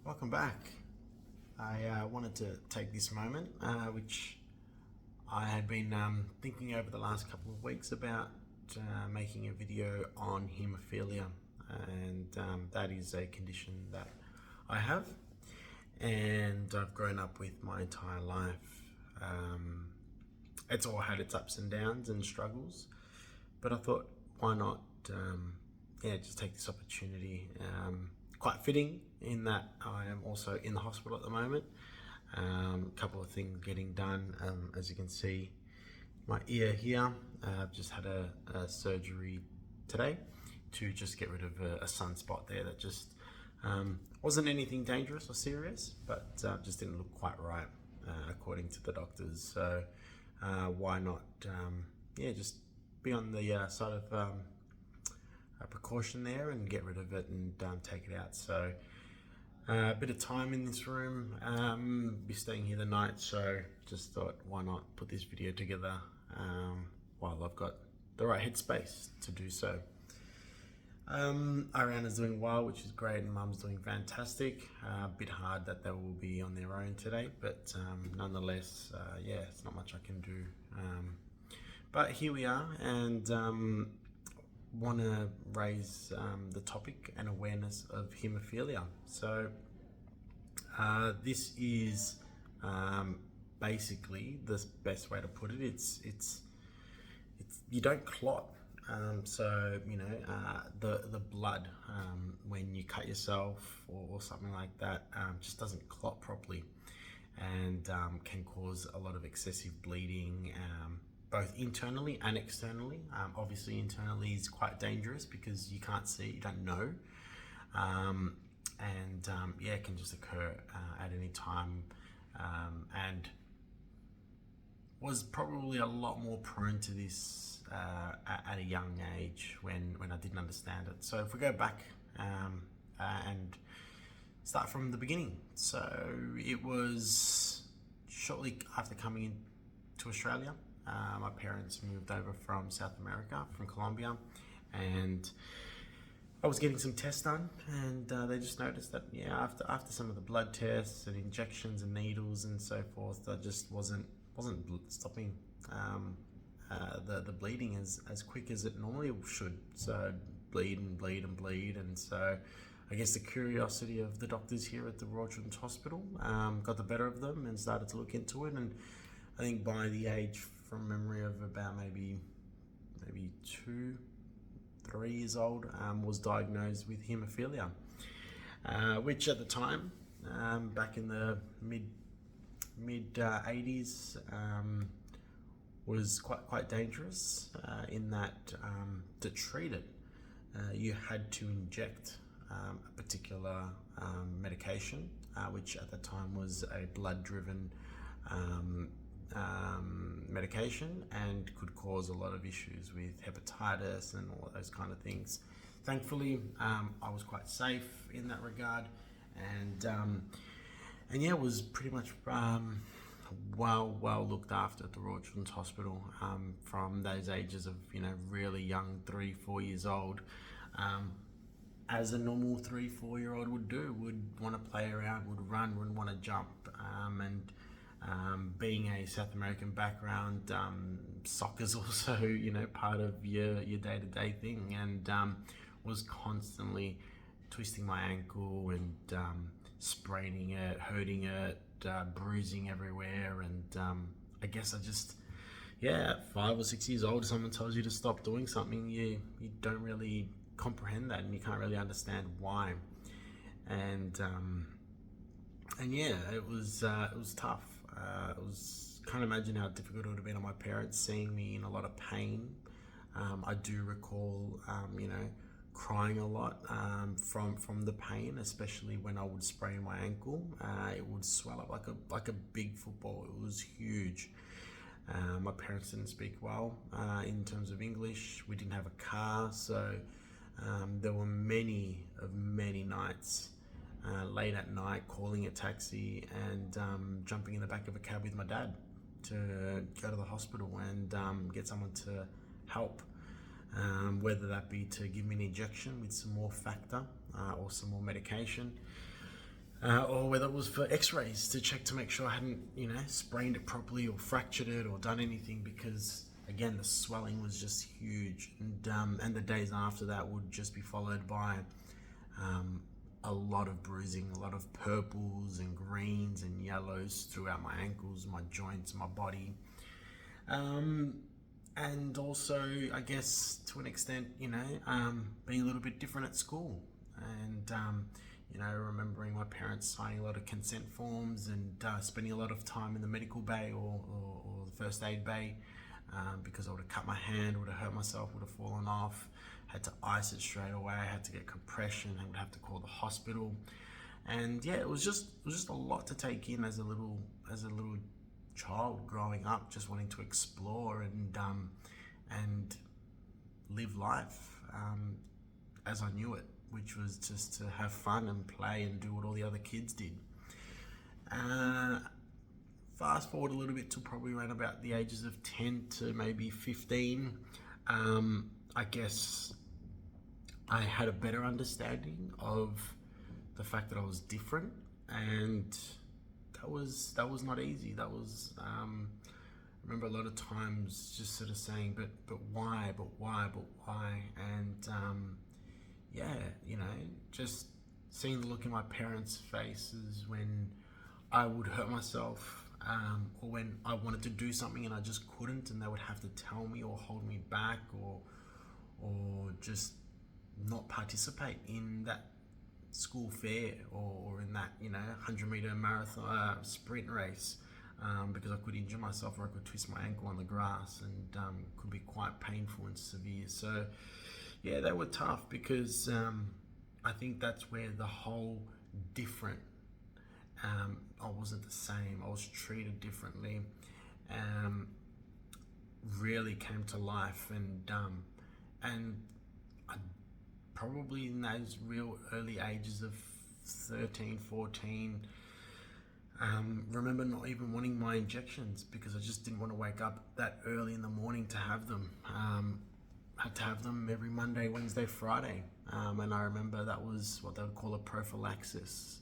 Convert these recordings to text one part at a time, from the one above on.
Welcome back. I wanted to take this moment, which I had been thinking over the last couple of weeks about making a video on haemophilia, and that is a condition that I have and I've grown up with my entire life. It's all had its ups and downs and struggles, but I thought, why not just take this opportunity. Quite fitting in that I am also in the hospital at the moment. A couple of things getting done. As you can see, my ear here, I've just had a surgery today to just get rid of a sunspot there that just wasn't anything dangerous or serious, but just didn't look quite right according to the doctors. So why not just be on the side of a precaution there and get rid of it and take it out. So a bit of time in this room, be staying here the night, so just thought, why not put this video together while I've got the right headspace to do so. Ariana's doing well, which is great, and Mum's doing fantastic. A bit hard that they will be on their own today, but nonetheless, it's not much I can do. But here we are, and want to raise the topic and awareness of haemophilia. So this is basically the best way to put it. It's you don't clot. So the blood when you cut yourself or something like that just doesn't clot properly, and can cause a lot of excessive bleeding, both internally and externally. Obviously internally is quite dangerous because you can't see, you don't know, it can just occur at any time, and was probably a lot more prone to this at a young age when I didn't understand it. So if we go back and start from the beginning, so it was shortly after coming into Australia. My parents moved over from South America, from Colombia, and I was getting some tests done, and they just noticed that after some of the blood tests and injections and needles and so forth, that just wasn't stopping the bleeding as quick as it normally should. So bleed, and so I guess the curiosity of the doctors here at the Royal Children's Hospital got the better of them and started to look into it. And I think by the age, from memory, of about maybe 2-3 years old, was diagnosed with haemophilia, which at the time, back in the mid 80s, was quite dangerous, in that to treat it, you had to inject a particular medication, which at the time was a blood-driven medication, and could cause a lot of issues with hepatitis and all those kind of things. Thankfully, I was quite safe in that regard, and was pretty much well looked after at the Royal Children's Hospital from those ages of really young, 3-4 years old, as a normal 3-4 year old would do. Would want to play around, would run, would want to jump, and being a South American background, soccer's also part of your day-to-day thing, and was constantly twisting my ankle and spraining it, hurting it, bruising everywhere. And I guess I just at 5 or 6 years old, someone tells you to stop doing something, you don't really comprehend that, and you can't really understand why. And it was tough. It was, can't imagine how difficult it would have been on my parents, seeing me in a lot of pain. I do recall crying a lot from the pain, especially when I would sprain my ankle. It would swell up like a big football. It was huge. My parents didn't speak well in terms of English. We didn't have a car, so there were many nights, late at night, calling a taxi and jumping in the back of a cab with my dad to go to the hospital and get someone to help, whether that be to give me an injection with some more factor or some more medication. or whether it was for x-rays to check to make sure I hadn't, sprained it properly or fractured it or done anything, because again, the swelling was just huge. And the days after that would just be followed by a lot of bruising, a lot of purples and greens and yellows throughout my ankles, my joints, my body. And also, I guess, to an extent, being a little bit different at school. And, remembering my parents signing a lot of consent forms and spending a lot of time in the medical bay or the first aid bay, because I would have cut my hand, would have hurt myself, would have fallen off, had to ice it straight away, had to get compression, I would have to call the hospital. And yeah, it was just a lot to take in as a little child growing up, just wanting to explore and live life as I knew it, which was just to have fun and play and do what all the other kids did. Fast forward a little bit to probably around about the ages of 10 to maybe 15, I guess I had a better understanding of the fact that I was different, and that was not easy. That was I remember a lot of times just sort of saying, but why, and just seeing the look in my parents' faces when I would hurt myself, or when I wanted to do something and I just couldn't, and they would have to tell me or hold me back or just not participate in that school fair or in that 100-meter marathon sprint race, because I could injure myself or I could twist my ankle on the grass, and could be quite painful and severe. So yeah, they were tough, because I think that's where the whole different, I wasn't the same, I was treated differently, really came to life. And I probably in those real early ages of 13, 14, remember not even wanting my injections, because I just didn't want to wake up that early in the morning to have them. Had to have them every Monday, Wednesday, Friday, and I remember that was what they would call a prophylaxis.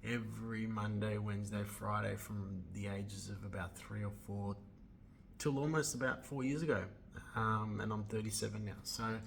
Every Monday, Wednesday, Friday, from the ages of about 3 or 4 till almost about 4 years ago, and I'm 37 now. So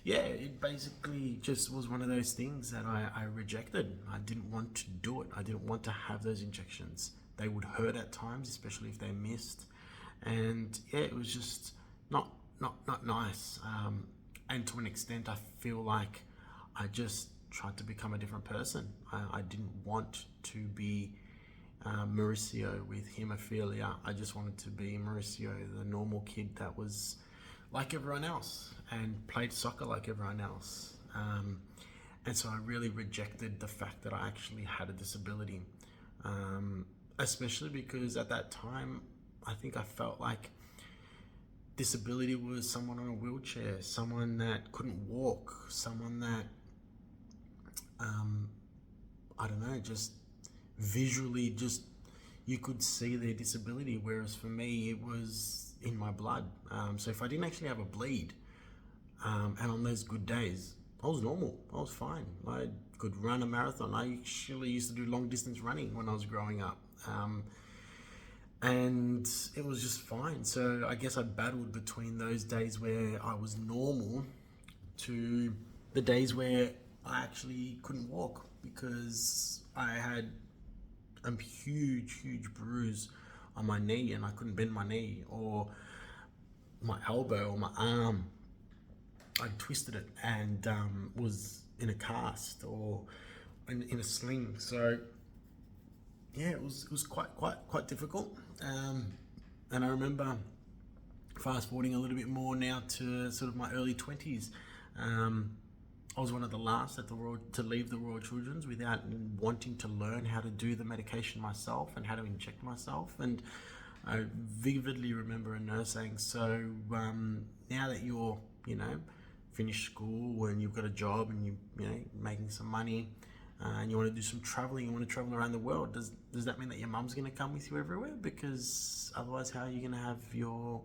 yeah, it basically just was one of those things that I rejected. I didn't want to do it. I didn't want to have those injections. They would hurt at times, especially if they missed, and yeah, it was just not nice. And to an extent, I feel like I just tried to become a different person. I didn't want to be Mauricio with haemophilia. I just wanted to be Mauricio, the normal kid that was like everyone else and played soccer like everyone else. And so I really rejected the fact that I actually had a disability, especially because at that time, I think I felt like disability was someone on a wheelchair, someone that couldn't walk, someone that, I don't know, just visually, just you could see their disability, whereas for me, it was in my blood. So if I didn't actually have a bleed, and on those good days, I was normal, I was fine. I could run a marathon. I actually used to do long distance running when I was growing up. And it was just fine. So I guess I battled between those days where I was normal to the days where I actually couldn't walk, because I had a huge bruise on my knee and I couldn't bend my knee, or my elbow or my arm, I twisted it and was in a cast or in a sling. So yeah, it was quite difficult. And I remember fast forwarding a little bit more now to sort of my early 20s. I was one of the last at to leave the Royal Children's without wanting to learn how to do the medication myself and how to inject myself. And I vividly remember a nurse saying, so now that you're, finished school and you've got a job and you're making some money, and you want to do some traveling, you want to travel around the world, does that mean that your mum's going to come with you everywhere? Because otherwise, how are you going to have your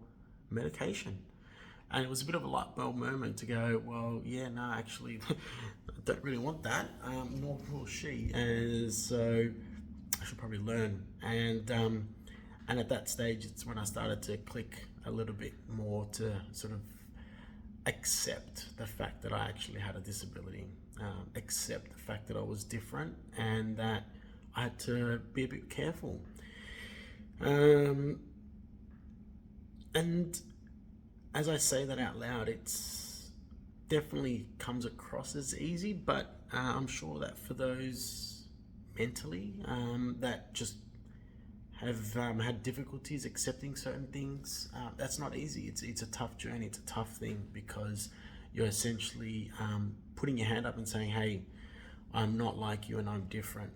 medication? And it was a bit of a light bulb moment to go, well, yeah, no, actually, I don't really want that, nor will she. And so I should probably learn. And at that stage, it's when I started to click a little bit more to sort of accept the fact that I actually had a disability, accept the fact that I was different, and that I had to be a bit careful. And as I say that out loud, it's definitely comes across as easy, but I'm sure that for those mentally that just have had difficulties accepting certain things, that's not easy. It's a tough journey. It's a tough thing, because you're essentially putting your hand up and saying, hey, I'm not like you and I'm different.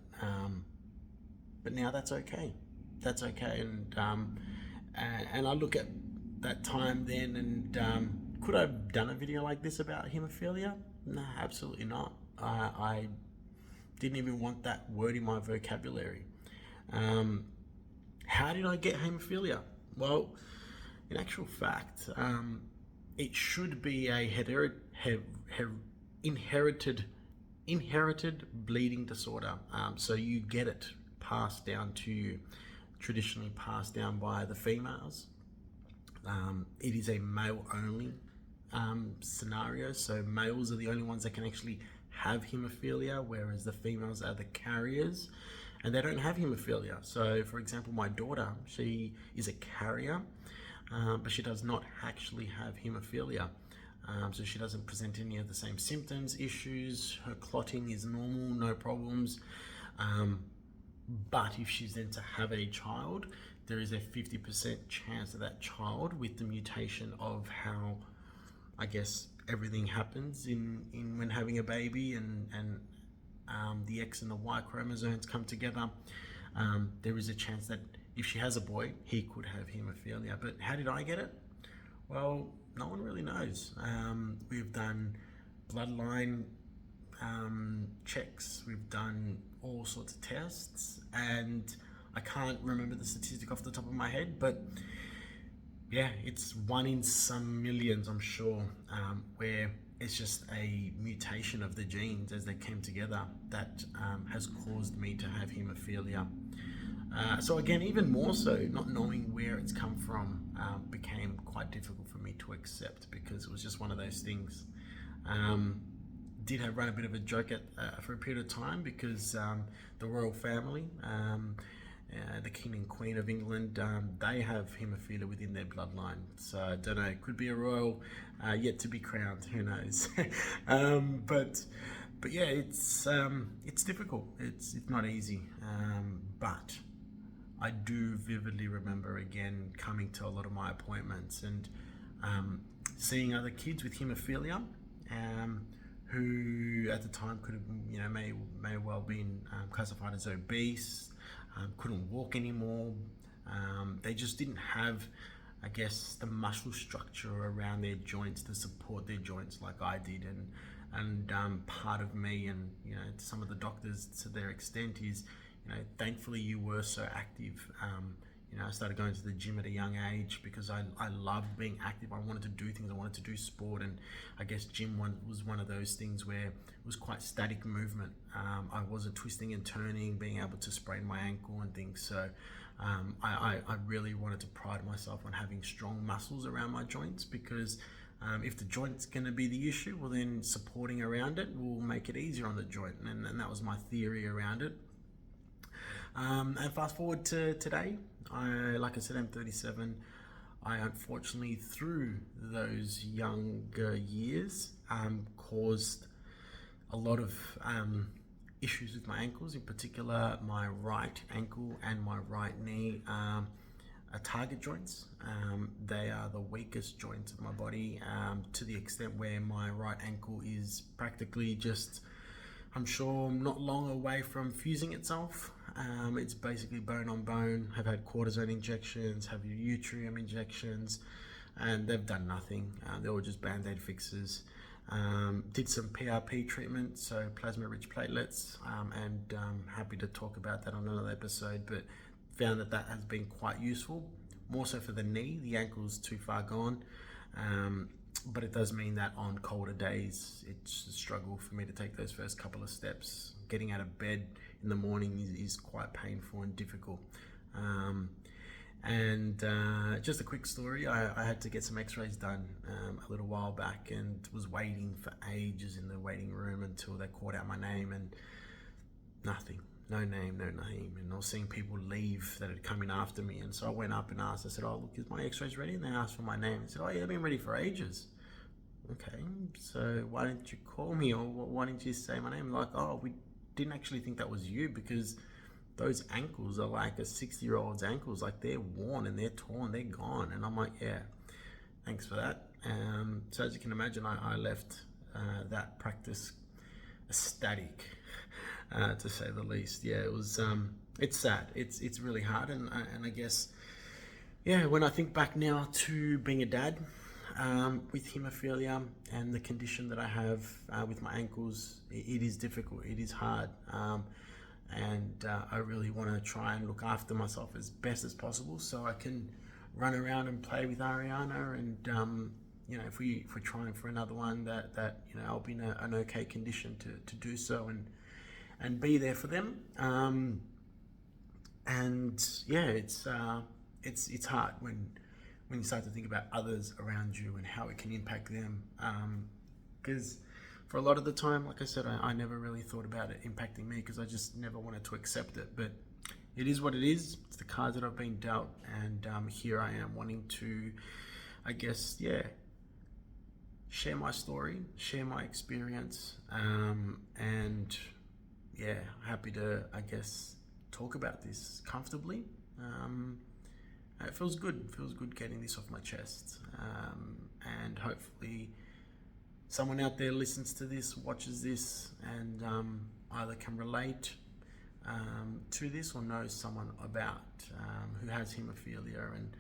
But now that's okay. That's okay. And I look at that time then, and could I have done a video like this about haemophilia? No, absolutely not. I didn't even want that word in my vocabulary. How did I get haemophilia? Well, in actual fact, it should be a inherited bleeding disorder. So you get it passed down to you, traditionally passed down by the females. It is a male-only scenario, so males are the only ones that can actually have haemophilia, whereas the females are the carriers, and they don't have haemophilia. So, for example, my daughter, she is a carrier, but she does not actually have haemophilia. So she doesn't present any of the same symptoms, issues. Her clotting is normal, no problems. But if she's then to have a child, there is a 50% chance of that child, with the mutation of how, I guess, everything happens in when having a baby, and the X and the Y chromosomes come together, there is a chance that if she has a boy, he could have haemophilia. But how did I get it? Well, no one really knows. We've done bloodline checks, we've done all sorts of tests, and I can't remember the statistic off the top of my head, but yeah, it's 1 in some millions, I'm sure, where it's just a mutation of the genes as they came together that has caused me to have haemophilia. So again, even more so, not knowing where it's come from became quite difficult for me to accept, because it was just one of those things. Did have run a bit of a joke for a period of time, because the royal family, the King and Queen of England, they have haemophilia within their bloodline. So I don't know, it could be a royal yet to be crowned, who knows. But yeah, it's difficult. It's not easy. But I do vividly remember again coming to a lot of my appointments and seeing other kids with haemophilia, who at the time could have, may well been classified as obese, couldn't walk anymore. They just didn't have, I guess, the muscle structure around their joints to support their joints like I did. And part of me, and some of the doctors to their extent, is thankfully you were so active. I started going to the gym at a young age because I loved being active. I wanted to do things. I wanted to do sport, and I guess gym was one of those things where it was quite static movement. I wasn't twisting and turning, being able to sprain my ankle and things. So I really wanted to pride myself on having strong muscles around my joints, because if the joint's going to be the issue, well then supporting around it will make it easier on the joint, and that was my theory around it. And fast forward to today, like I said, I'm 37. I unfortunately, through those younger years, caused a lot of issues with my ankles, in particular my right ankle and my right knee are target joints. They are the weakest joints of my body, to the extent where my right ankle is practically just, I'm sure, not long away from fusing itself. It's basically bone on bone. I've had cortisone injections, have yttrium injections, and they've done nothing. They were just band-aid fixes. Did some PRP treatment, so plasma-rich platelets, and happy to talk about that on another episode, but found that has been quite useful, more so for the knee. The ankle's too far gone. but it does mean that on colder days, it's a struggle for me to take those first couple of steps. Getting out of bed in the morning is quite painful and difficult. Just a quick story, I had to get some x-rays done a little while back, and was waiting for ages in the waiting room until they called out my name, and nothing. No name, no name. And I was seeing people leave that had come in after me. And so I went up and asked, I said, oh, look, is my x-rays ready? And they asked for my name. I said, oh, yeah, they've been ready for ages. Okay, so why didn't you call me, or why didn't you say my name? Like, oh, we didn't actually think that was you, because those ankles are like a 60-year-old's ankles. Like, they're worn and they're torn, they're gone. And I'm like, yeah, thanks for that. So as you can imagine, I left that practice ecstatic, to say the least. Yeah, it was, it's sad. It's really hard. And I guess, yeah, when I think back now to being a dad, with haemophilia and the condition that I have with my ankles, it is difficult, it is hard, and I really want to try and look after myself as best as possible, so I can run around and play with Ariana, and you know, if we're trying for another one, that you know, I'll be in an okay condition to do so, and be there for them. And yeah, it's hard when you start to think about others around you and how it can impact them. Because for a lot of the time, like I said, I never really thought about it impacting me, because I just never wanted to accept it. But it is what it is. It's the cards that I've been dealt, and here I am wanting to, I guess, yeah, share my story, share my experience, and yeah, happy to, I guess, talk about this comfortably. It feels good. It feels good getting this off my chest, and hopefully someone out there listens to this, watches this, and either can relate to this, or knows someone about who has haemophilia, and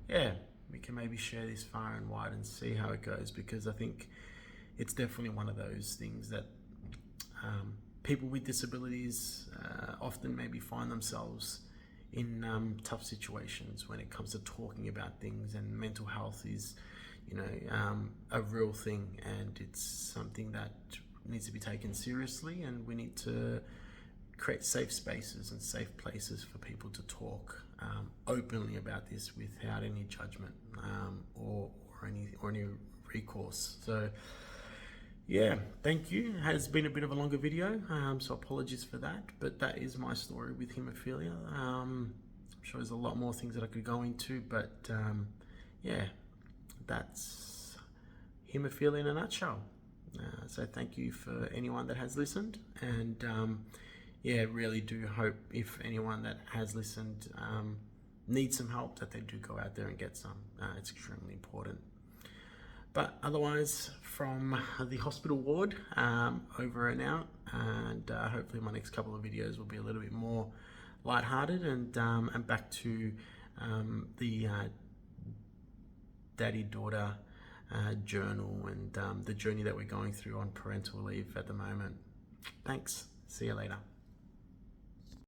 yeah, we can maybe share this far and wide and see how it goes, because I think it's definitely one of those things that people with disabilities often maybe find themselves in tough situations when it comes to talking about things, and mental health is, you know, a real thing, and it's something that needs to be taken seriously, and we need to create safe spaces and safe places for people to talk openly about this without any judgment or any recourse. So yeah, thank you. It has been a bit of a longer video, so apologies for that, but that is my story with haemophilia. I'm sure there's a lot more things that I could go into, but yeah, that's haemophilia in a nutshell. So thank you for anyone that has listened, and yeah, really do hope if anyone that has listened needs some help, that they do go out there and get some. It's extremely important. But otherwise, from the hospital ward, over and out, and hopefully my next couple of videos will be a little bit more lighthearted, and back to the daddy-daughter journal, and the journey that we're going through on parental leave at the moment. Thanks. See you later.